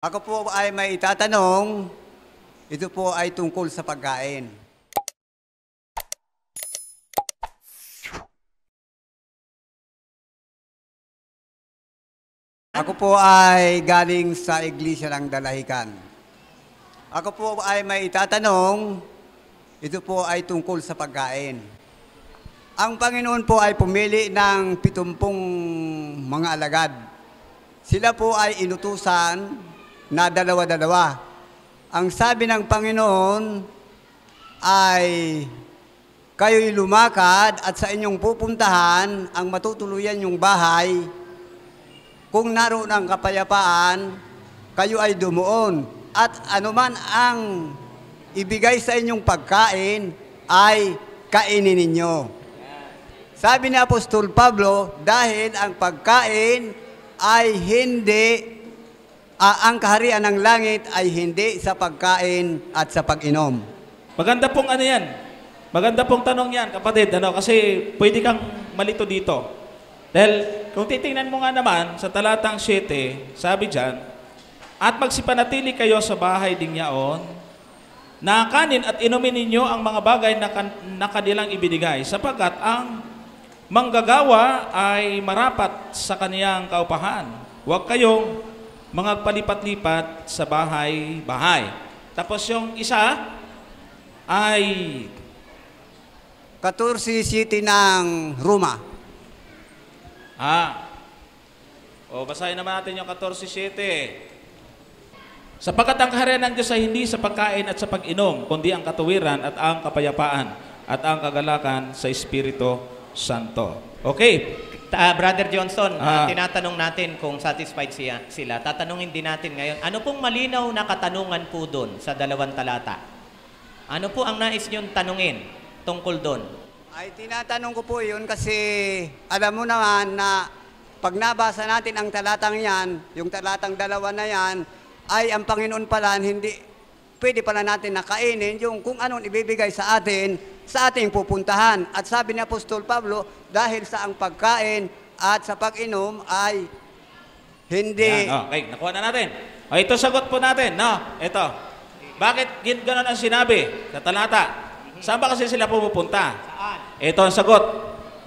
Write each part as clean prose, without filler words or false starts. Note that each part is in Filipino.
Ako po ay may itatanong, ito po ay tungkol sa pagkain. Ako po ay galing sa Iglesia ng Dalahican. Ako po ay may itatanong, ito po ay tungkol sa pagkain. Ang Panginoon po ay pumili ng 70 mga alagad. Sila po ay inutusan na dalawa-dalawa. Ang sabi ng Panginoon ay, kayo'y lumakad at sa inyong pupuntahan ang matutuluyan yung bahay. Kung naroon ang kapayapaan, kayo ay dumuon. At anuman ang ibigay sa inyong pagkain ay kainin ninyo. Sabi ni Apostol Pablo, dahil ang pagkain ay hindi ang kaharian ng langit ay hindi sa pagkain at sa pag-inom. Maganda pong ano yan. Maganda pong tanong yan, kapatid. Kasi pwede kang malito dito. Dahil kung titingnan mo nga naman sa talatang 7, sabi dyan, at magsipanatili kayo sa bahay din yaon, na kanin at inumin ninyo ang mga bagay na kanilang ibinigay, sapagkat ang manggagawa ay marapat sa kaniyang kaupahan. Huwag kayong mga palipat-lipat sa bahay-bahay. Tapos yung isa ay 14 city ng Roma. Basahin naman natin yung 14:7. Sapagkat ang kaharian ng Diyos ay hindi sa pagkain at sa pag-inom, kundi ang katuwiran at ang kapayapaan at ang kagalakan sa Espiritu Santo. Okay. Brother Johnson, tinatanong natin kung satisfied sila. Tatanungin din natin ngayon, ano pong malinaw na katanungan po doon sa 2 talata? Ano po ang nais niyong tanungin tungkol doon? Ay tinatanong ko po yun kasi alam mo naman na pag nabasa natin ang talatang yan, yung talatang 2 na yan, ay ang Panginoon pala hindi pwede pala natin nakainin yung kung anong ibibigay sa atin sa ating pupuntahan. At sabi ni Apostol Pablo, dahil sa ang pagkain at sa pag-inom ay hindi... Yan, okay, nakuha na natin. Ito sagot po natin. Ito. Bakit gano'n ang sinabi sa talata? Saan ba kasi sila pupunta? Saan? Ito ang sagot.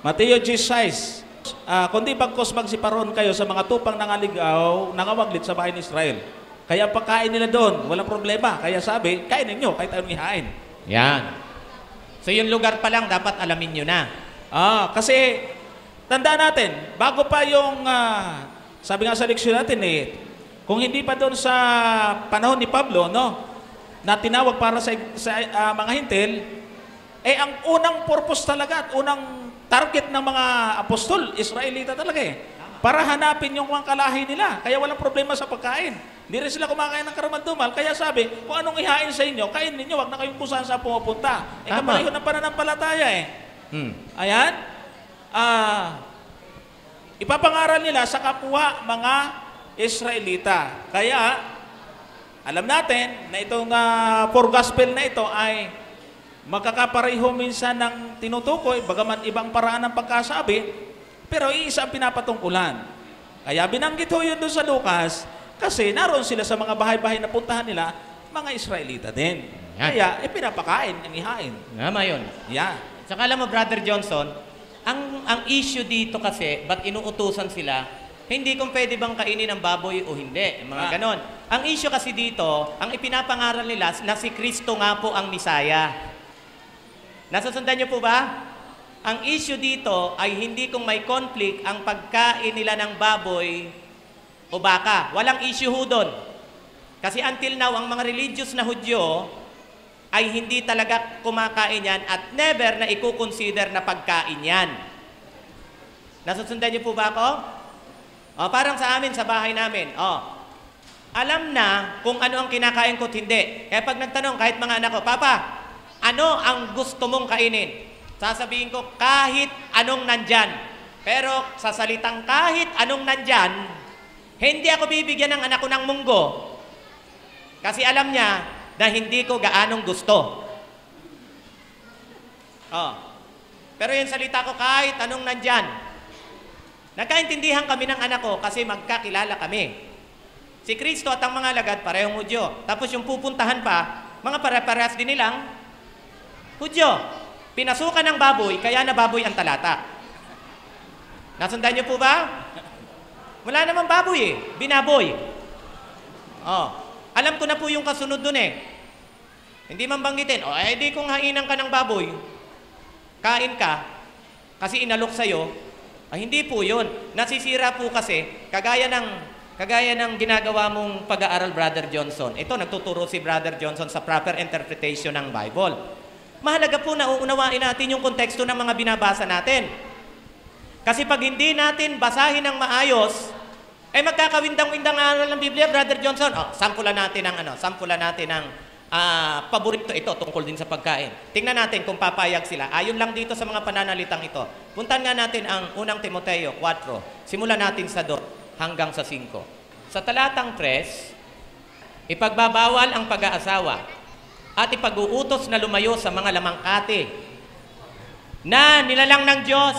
Mateo 16. Kundi bagkos magsiparon kayo sa mga tupang nangaligaw, nangawaglit sa bahay ni Israel. Kaya pagkain nila doon, walang problema. Kaya sabi, kainin nyo, kahit anong ihain. Yan. So yung lugar pa lang, dapat alamin nyo na. Kasi, tandaan natin, bago pa yung, sabi nga sa leksyon natin kung hindi pa doon sa panahon ni Pablo, na tinawag para sa mga hintil, ang unang purpose talaga at unang target ng mga apostol, Israelita talaga para hanapin yung mga kalahi nila. Kaya walang problema sa pagkain. Hindi rin sila kumakain ng karamandumal. Kaya sabi, kung anong ihain sa inyo, kain ninyo, wag na kayong kusahan sa pumupunta. Kapareho ng pananampalataya Ayan. Ipapangaral nila sa kapwa mga Israelita. Kaya, alam natin na itong four gospel na ito ay magkakapareho minsan ng tinutukoy, bagaman ibang paraan ng pagkasabi, pero iisa ang pinapatungkulan. Kaya binanggit ho yun doon sa Lucas, kasi naroon sila sa mga bahay-bahay na puntahan nila, mga Israelita din. Yan. Kaya pinapakain, ang ihain. Ngama yun. Yan. Saka alam mo, Brother Johnson, ang issue dito kasi, ba't inuutusan sila, hindi kung pwede bang kainin ng baboy o hindi. Mga ganon. Ang issue kasi dito, ang ipinapangaral nila na si Kristo nga po ang Misaya. Nasusundan niyo po ba? Ang issue dito ay hindi kung may conflict ang pagkain nila ng baboy o baka. Walang issue ho doon. Kasi until now, ang mga religious na Hudyo ay hindi talaga kumakain yan at never na ikukonsider na pagkain yan. Nasusundan niyo po ba ako? Parang sa amin, sa bahay namin. Alam na kung ano ang kinakain ko at hindi. Kaya pag nagtanong, kahit mga anak ko, Papa, ano ang gusto mong kainin? Sasabihin ko, kahit anong nandyan. Pero sa salitang kahit anong nandyan, hindi ako bibigyan ng anak ko ng munggo. Kasi alam niya na hindi ko gaanong gusto. Pero yung salita ko, kahit anong nandyan. Nagkaintindihan kami ng anak ko kasi magkakilala kami. Si Kristo at ang mga alagad, parehong Hudyo. Tapos yung pupuntahan pa, mga pare-parehas din nilang Hudyo. Pinasukan ng baboy, kaya na baboy ang talata. Nasundan niyo po ba? Wala namang baboy eh. Binaboy. Oh. Alam ko na po yung kasunod dun eh. Hindi man banggitin, di kung hainan ka ng baboy, kain ka, kasi inalok sa'yo, hindi po yun. Nasisira po kasi, kagaya ng ginagawa mong pag-aaral, Brother Johnson. Ito, nagtuturo si Brother Johnson sa proper interpretation ng Bible. Mahalaga po na uunawain natin yung konteksto ng mga binabasa natin. Kasi pag hindi natin basahin ng maayos, magkakawindang-windang aral ng Biblia, Brother Johnson. Sampulan natin ng paborito ito tungkol din sa pagkain. Tingnan natin kung papayag sila. Ayon lang dito sa mga pananalitang ito. Puntan nga natin ang unang Timoteo 4. Simulan natin sa 2 hanggang sa 5. Sa talatang 3, ipagbabawal ang pag-aasawa at ipag-uutos na lumayo sa mga lamangkati na nilalang ng Diyos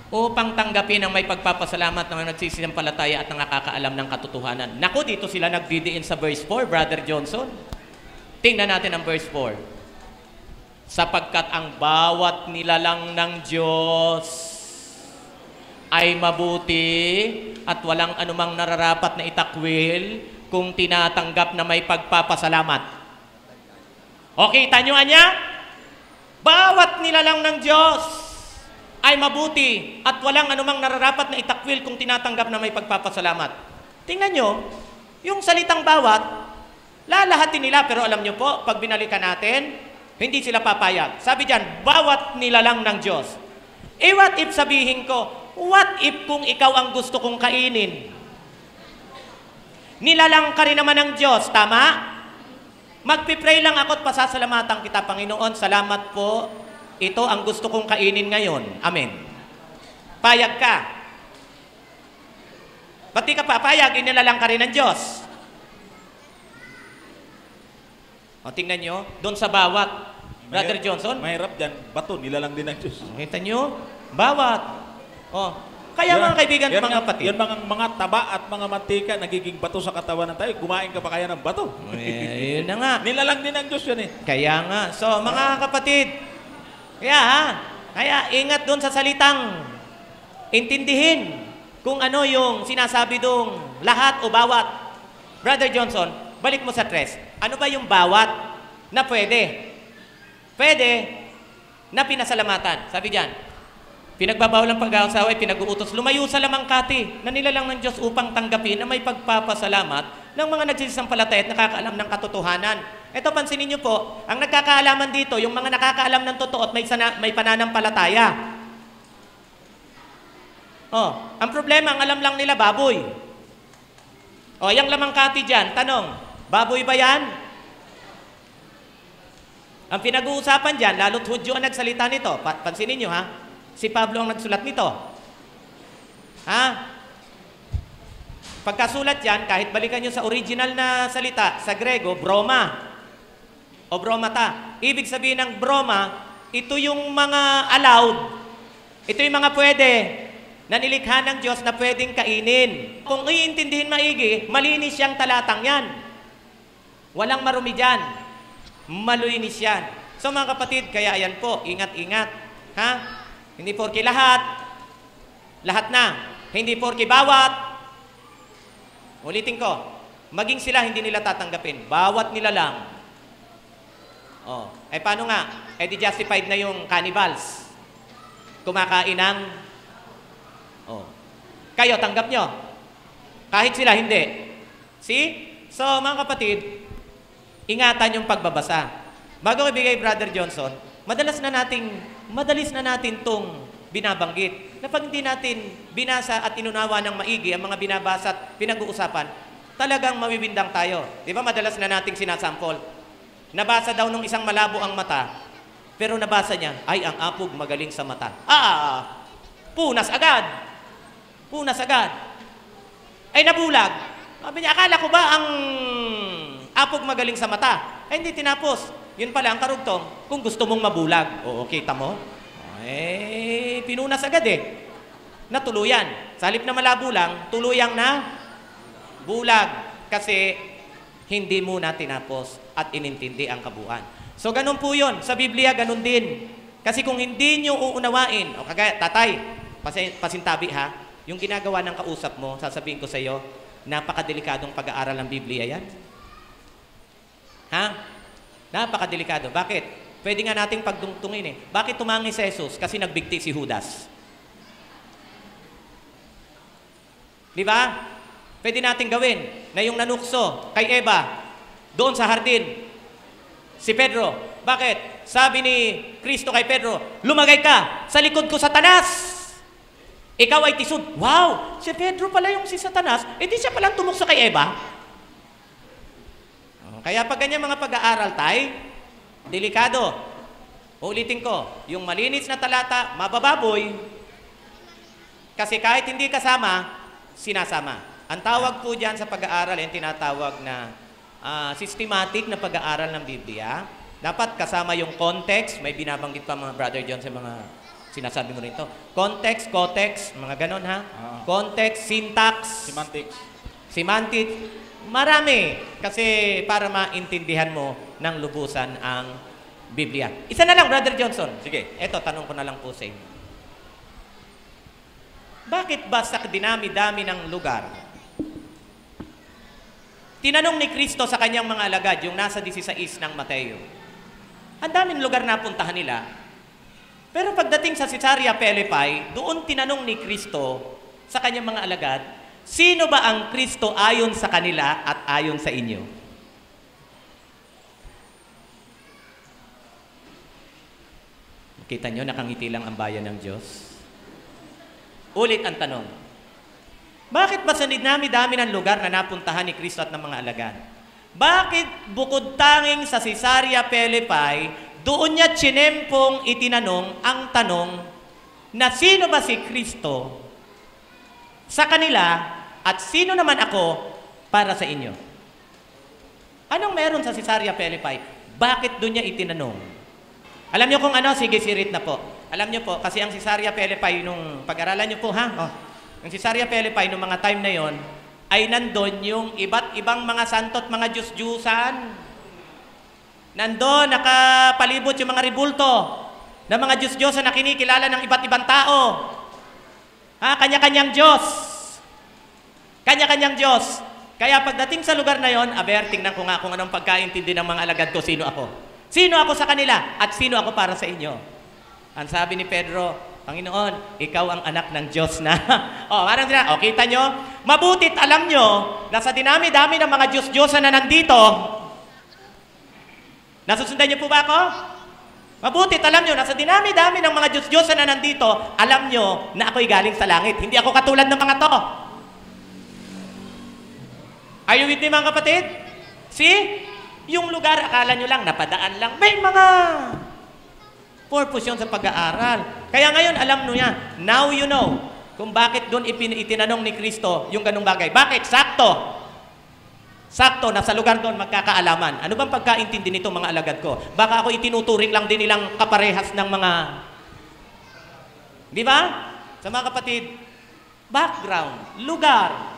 upang tanggapin ang may pagpapasalamat ng nagsisisampalataya at nakakaalam ng katotohanan. Naku, dito sila nagdidiin sa verse 4, Brother Johnson. Tingnan natin ang verse 4. Sapagkat ang bawat nilalang ng Diyos ay mabuti at walang anumang nararapat na itakwil kung tinatanggap na may pagpapasalamat. O kita nyo anya? Bawat nilalang ng Diyos ay mabuti at walang anumang nararapat na itakwil kung tinatanggap na may pagpapasalamat. Tingnan nyo, yung salitang bawat, lalahatin nila, pero alam nyo po, pag binalikan natin, hindi sila papayag. Sabi dyan, bawat nilalang ng Diyos. What if sabihin ko, what if kung ikaw ang gusto kong kainin? Nilalang ka rin naman ng Diyos, tama? Magpipray lang ako at pasasalamatan kita, Panginoon. Salamat po. Ito ang gusto kong kainin ngayon. Amen. Payag ka. Pati ka papayag, inilalang ka rin ng Diyos. O, tingnan nyo, doon sa bawat, Brother Johnson. Mahirap dyan, bato, nilalang din ng Diyos. Kita nyo, bawat. O, kaya mga kaibigan, mga kapatid. Yan mga taba at mga mantika, nagiging bato sa katawan ng tayo. Kumain ka pa kaya ng bato. Yun na nga. Nilalang din ng Diyos yan eh. Kaya nga. So, mga kapatid, kaya ingat doon sa salitang intindihin kung ano yung sinasabi doon, lahat o bawat. Brother Johnson, balik mo sa 3. Ano ba yung bawat na pwede? Pwede na pinasalamatan. Sabi diyan, pinagbabawal ang pag-aasawa ay pinag-uutos lumayo sa lamangkati na nilalang ng Diyos upang tanggapin na may pagpapasalamat ng mga nagsisisampalataya at nakakaalam ng katotohanan. Ito, pansinin niyo po, ang nagkakaalaman dito, yung mga nakakaalam ng totoo at may pananampalataya. Ang problema, ang alam lang nila baboy. Yung lamangkati diyan, tanong, baboy ba yan? Ang pinag-uusapan dyan, lalo't Hudyo ang nagsalita nito. Pansinin nyo ha, si Pablo ang nagsulat nito. Pagkasulat yan, kahit balikan nyo sa original na salita, sa Grego, broma. O bromata. Ibig sabihin ng broma, ito yung mga allowed. Ito yung mga pwede na nilikha ng Diyos na pwedeng kainin. Kung iintindihin maigi, malinis yung talatang yan. Walang marumi dyan. Maluinis yan. So mga kapatid, kaya ayan po, ingat-ingat. Hindi porke lahat na. Hindi porke bawat. Ulitin ko, maging sila hindi nila tatanggapin. Bawat nila lang. Paano nga? Di justified na yung cannibals. Kumakain ng... Kayo, tanggap nyo. Kahit sila, hindi. See? So mga kapatid, ingatan yung pagbabasa. Bago ibigay, Brother Johnson, madalis na natin tong binabanggit. Na pag hindi natin binasa at inunawa ng maigi ang mga binabasa at pinag-uusapan, talagang mawibindang tayo. Di ba madalas na nating sinasampol? Nabasa daw nung isang malabo ang mata, pero nabasa niya, ay ang apog magaling sa mata. Punas agad. Punas agad. Ay nabulag. Sabi niya, akala ko ba ang apog magaling sa mata? Hindi tinapos. Yun pala ang karugtong, kung gusto mong mabulag. Kita mo? Pinunas agad Natuluyan. Sa halip na malabo lang, tuluyang na bulag. kasi hindi muna tinapos at inintindi ang kabuuan. So ganun po yun. Sa Biblia, ganun din. Kasi kung hindi nyo uunawain, o kagaya, tatay, pasintabi ha, yung ginagawa ng kausap mo, sasabihin ko sa iyo, napakadelikadong pag-aaral ng Biblia yan. Ha? Napakadelikado. Bakit? Pwede nga nating pagdungtungin eh. Bakit tumangis si Jesus? Kasi nagbigti si Judas. Di ba? Pwede nating gawin na yung nanukso kay Eva doon sa hardin. Si Pedro. Bakit? Sabi ni Kristo kay Pedro, lumagay ka sa likod ko, Satanas! Ikaw ay tisod. Wow! Si Pedro pala yung si Satanas. Eh di siya palang tumukso kay Eva. Kaya pag ganyan mga pag-aaral tayo, delikado. Ulitin ko, yung malinis na talata, mabababoy. Kasi kahit hindi kasama, sinasama. Ang tawag po dyan sa pag-aaral, yung tinatawag na systematic na pag-aaral ng Biblia. Dapat kasama yung context. May binabanggit pa mga Brother John sa mga sinasabi mo rito. Context, cotext, mga ganon ha. Context, syntax. Semantics. Marami. Kasi para maintindihan mo ng lubusan ang Biblia. Isa na lang, Brother Johnson. Sige, eto, tanong ko na lang po sa inyo. Bakit ba sa dinami-dami ng lugar, tinanong ni Kristo sa kanyang mga alagad, yung nasa 16 ng Mateo, ang daming lugar na puntahan nila, pero pagdating sa Caesarea Philippi, doon tinanong ni Kristo sa kanyang mga alagad, sino ba ang Kristo ayon sa kanila at ayon sa inyo? Kita nyo, nakangiti lang ang bayan ng Diyos. Ulit ang tanong. Bakit ba sa dinami-dami ng lugar na napuntahan ni Kristo at ng mga alagad? Bakit bukod tanging sa Caesarea Philippi, doon niya tsinempong itinanong ang tanong na sino ba si Kristo sa kanila at sino naman ako para sa inyo? Anong meron sa Caesarea Philippi? Bakit doon niya itinanong? Alam niyo kung ano? Sige, sirit na po. Alam niyo po, kasi ang Caesarea Philippi, nung pag-aralan niyo po ha, ang Caesarea Philippi, nung mga time na yon, ay nandun yung iba't ibang mga santo at mga Diyos-Diyusan. Nandun, nakapalibot yung mga ribulto na mga Diyos-Diyosan na kinikilala ng iba't ibang tao. Ha, kanya-kanyang Diyos. Kanya-kanyang Diyos. Kaya pagdating sa lugar na yon, tingnan ko nga kung anong pagkaintindi ng mga alagad ko, sino ako. Sino ako sa kanila at sino ako para sa inyo? Ang sabi ni Pedro, Panginoon, ikaw ang anak ng Diyos na. Parang sila, kita nyo? Mabutit alam nyo na sa dinami-dami ng mga Diyos-Diyosan na nandito, nasusundan nyo po ba ako? Mabutit alam nyo na sa dinami-dami ng mga Diyos-Diyosan na nandito, alam nyo na ako'y galing sa langit. Hindi ako katulad ng mga to. Are you with me mga kapatid? See? Yung lugar, akala nyo lang, napadaan lang. May mga purpose yun sa pag-aaral. Kaya ngayon, alam nyo niya, now you know kung bakit doon itinanong ni Kristo yung ganung bagay. Bakit? Sakto. Sakto, nasa lugar doon magkakaalaman. Ano bang pagkaintindi nito mga alagad ko? Baka ako itinuturing lang din nilang kaparehas ng mga... Di ba? Sa mga kapatid, background, lugar,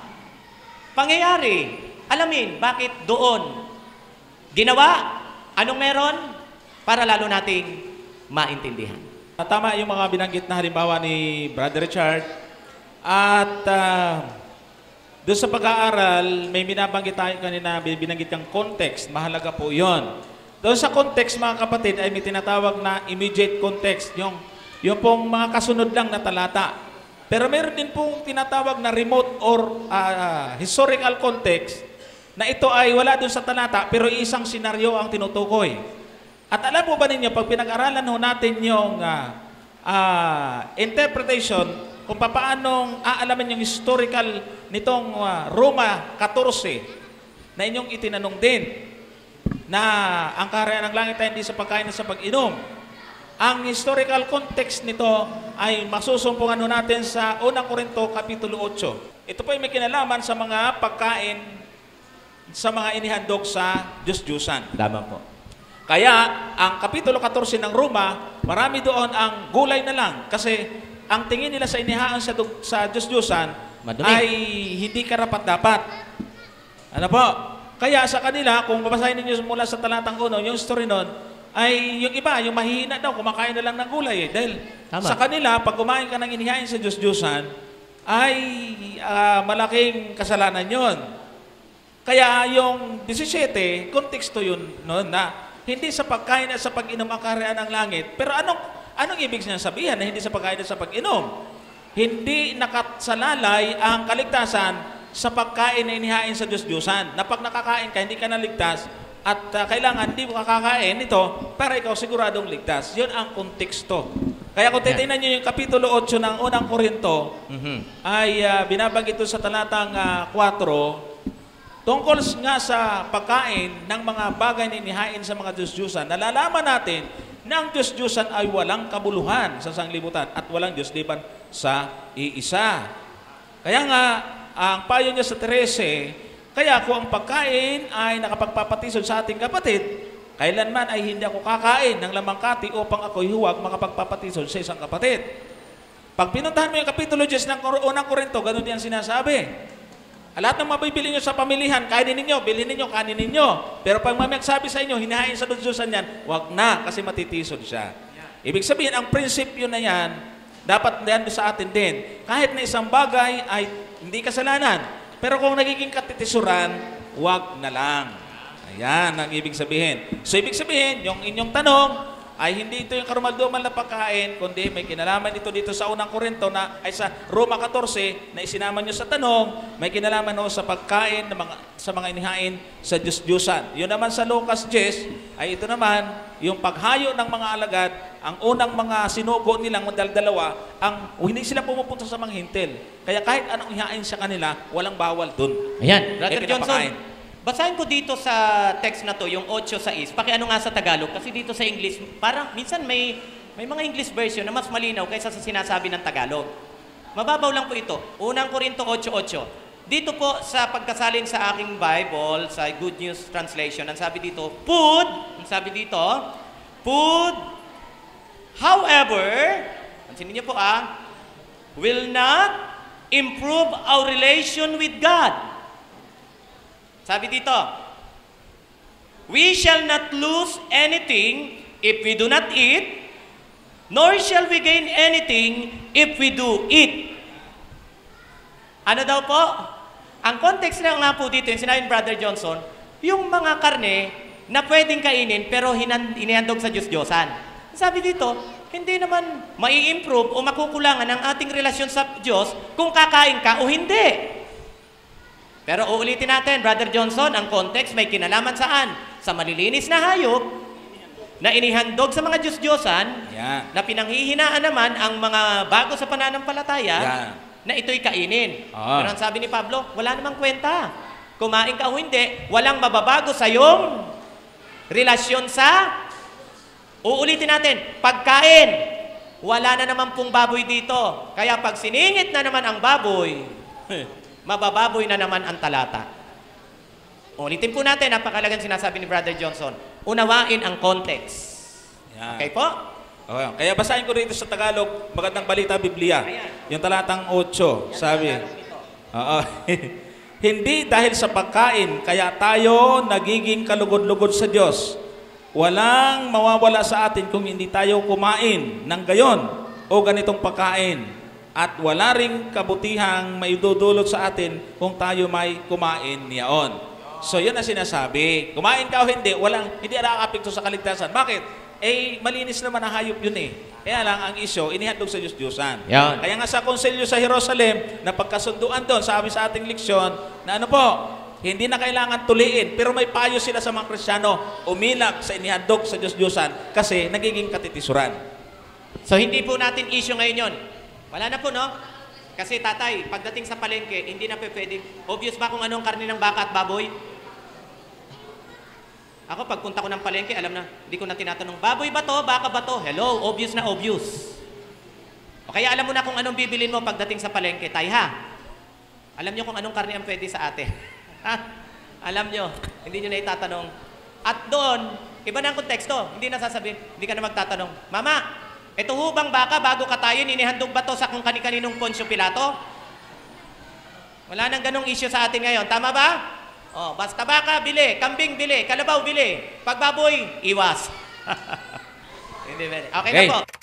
pangyayari, alamin, bakit doon ginawa, anong meron, para lalo nating maintindihan. Tama yung mga binanggit na halimbawa ni Brother Richard. At doon sa pag-aaral, may binabanggit tayo kanina, binanggit yung context. Mahalaga po yon. Doon sa context, mga kapatid, ay may tinatawag na immediate context. Yung pong mga kasunod lang na talata. Pero meron din pong tinatawag na remote or historical context na ito ay wala doon sa talata, pero isang senaryo ang tinutukoy. At alam po ba ninyo, pag pinag-aralan ho natin yung interpretation, kung paanong aalaman yung historical nitong Roma 14, na inyong itinanong din, na ang kaharian ng langit ay hindi sa pagkain at sa pag-inom. Ang historical context nito ay masusumpungan ho natin sa 1 Corinto Kapitulo 8. Ito po ay may kinalaman sa mga pagkain sa mga inihandog sa Diyos-Diyusan. Tama po. Kaya, ang Kapitulo 14 ng Roma, marami doon ang gulay na lang. Kasi, ang tingin nila sa inihaan sa Diyos-Diyusan ay hindi karapat-dapat. Ano po? Kaya sa kanila, kung babasahin ninyo mula sa talatang 1, yung story nun, ay yung iba, yung mahihina daw, kumakain na lang ng gulay eh. Dahil Tama. sa kanila, pag kumain ka ng inihain sa Diyos-Diyosan, ay malaking kasalanan yon. Kaya yung 17, konteksto yun noon na hindi sa pagkain at sa pag-inom ang kaharian ng langit. Pero anong ibig niya sabihin na hindi sa pagkain at sa pag-inom? Hindi nakasalalay ang kaligtasan sa pagkain na inihain sa Diyos-Diyosan. Na pag nakakain ka, hindi ka naligtas at kailangan hindi mo kakakain ito para ikaw siguradong ligtas. Yun ang konteksto. Kaya kung titingnan nyo yung Kapitulo 8 ng Unang Korinto, ay binabanggit ito sa talatang 4, tungkol nga sa pagkain ng mga bagay na inihain sa mga Diyos-Diyosan. Nalalaman natin na ang Diyos-Diyosan ay walang kabuluhan sa sanglibutan at walang Diyos liban sa iisa. Kaya nga, ang payo niya sa 13, kaya kung ang pagkain ay nakapagpapatisod sa ating kapatid, kailanman ay hindi ako kakain ng lamangkati upang ako'y huwag makapagpapatisod sa isang kapatid. Pag pinuntahan mo yung Kapitulo 10 ng Unang Korinto, ganun din ang sinasabi. Lahat ng mabibili nyo sa pamilihan, kainin ninyo, bilhin ninyo, kanin ninyo. Pero pag may magsabi sa inyo, hinahain sa Diyos-Diyosan yan, huwag na kasi matitisod siya. Ibig sabihin, ang prinsipyo na yan, dapat yan sa atin din. Kahit na isang bagay ay hindi kasalanan, pero kung nagiging katitisuran, huwag na lang. Ayan ang ibig sabihin. So, ibig sabihin, yung inyong tanong ay hindi ito yung karumaldumal na pagkain, kundi may kinalaman ito dito sa Unang Korinto na ay sa Roma 14 na isinama nyo sa tanong, may kinalaman o sa pagkain ng sa mga inihain sa Diyos-Diyosan. Yun naman sa Lucas 10 ay ito naman yung paghayo ng mga alagad, ang unang mga sinugo nilang dalawa, hindi sila pumupunta sa mga hintil. Kaya kahit anong ihain sa kanila, walang bawal dun. Ayan, Brother Johnson, pinapakain. basahin ko dito sa text na to, yung 8:6. Pakiano nga sa Tagalog, kasi dito sa English, parang minsan may mga English version na mas malinaw kaysa sa sinasabi ng Tagalog. Mababaw lang po ito. Unang Korinto 8:8. Dito po sa pagkasalin sa aking Bible, sa Good News Translation, ang sabi dito, food, however, pansinin niyo po will not improve our relation with God. Sabi dito, we shall not lose anything if we do not eat, nor shall we gain anything if we do eat. Ano daw po? Ang context na nga po dito, yung sinabi ni Brother Johnson, yung mga karne na pwedeng kainin pero inihandog sa Diyos-Diyosan. Sabi dito, hindi naman mai-improve o makukulangan ang ating relasyon sa Diyos kung kakain ka o hindi. Pero uulitin natin, Brother Johnson, ang context may kinalaman saan? Sa malilinis na hayop na inihandog sa mga Diyos-Diyosan, na pinanghihinaan naman ang mga bago sa pananampalataya, na ito'y kainin. Pero ang sabi ni Pablo, wala namang kwenta. Kumain ka o hindi, walang mababago sa iyong relasyon sa... Uulitin natin, pagkain. Wala na naman pong baboy dito. Kaya pag siningit na naman ang baboy, mabababoy na naman ang talata. Ulitin po natin, napakalagang sinasabi ni Brother Johnson. Unawain ang context. Okay po? Okay. Kaya basahin ko rito sa Tagalog, Magandang Balita Biblia. Yung talatang 8, sabi. Hindi dahil sa pagkain, kaya tayo nagiging kalugod-lugod sa Diyos. Walang mawawala sa atin kung hindi tayo kumain ng gayon o ganitong pagkain. At wala ring kabutihang maidudulot sa atin kung tayo may kumain niyaon. So yun ang sinasabi. Kumain ka o hindi, hindi nakakapekto sa kaligtasan. Bakit? Malinis naman ang hayop yun eh. Kaya lang ang issue, inihandog sa Diyos-Diyosan. Kaya nga sa konselyo sa Jerusalem, na pagkasunduan doon, sabi sa ating leksyon, na hindi na kailangan tuliin, pero may payo sila sa mga Kristiyano, umilak sa inihandog sa Diyos-Diyosan kasi nagiging katitisuran. So hindi po natin issue ngayon yun. Wala na po, no? Kasi tatay, pagdating sa palengke, hindi na pwede. Obvious ba kung anong karne ng baka at baboy? Ako, pagpunta ko ng palengke, alam na, hindi ko na tinatanong, baboy ba to? Baka ba to? Hello, obvious na obvious. O kaya alam mo na kung anong bibilin mo pagdating sa palengke, tay ha? Alam nyo kung anong karne ang pwede sa ate. Alam nyo, hindi nyo na itatanong. At doon, iba na ang konteksto. Hindi na sasabihin, hindi ka na magtatanong, Mama, ito hubang baka bago katayin, inihandog ba to sa kung kani-kaninong Poncio Pilato? Wala nang ganong issue sa atin ngayon. Tama ba? Oh, basta baka, bili. Kambing, bili. Kalabaw, bili. Pag baboy, iwas. Hindi, okay na po.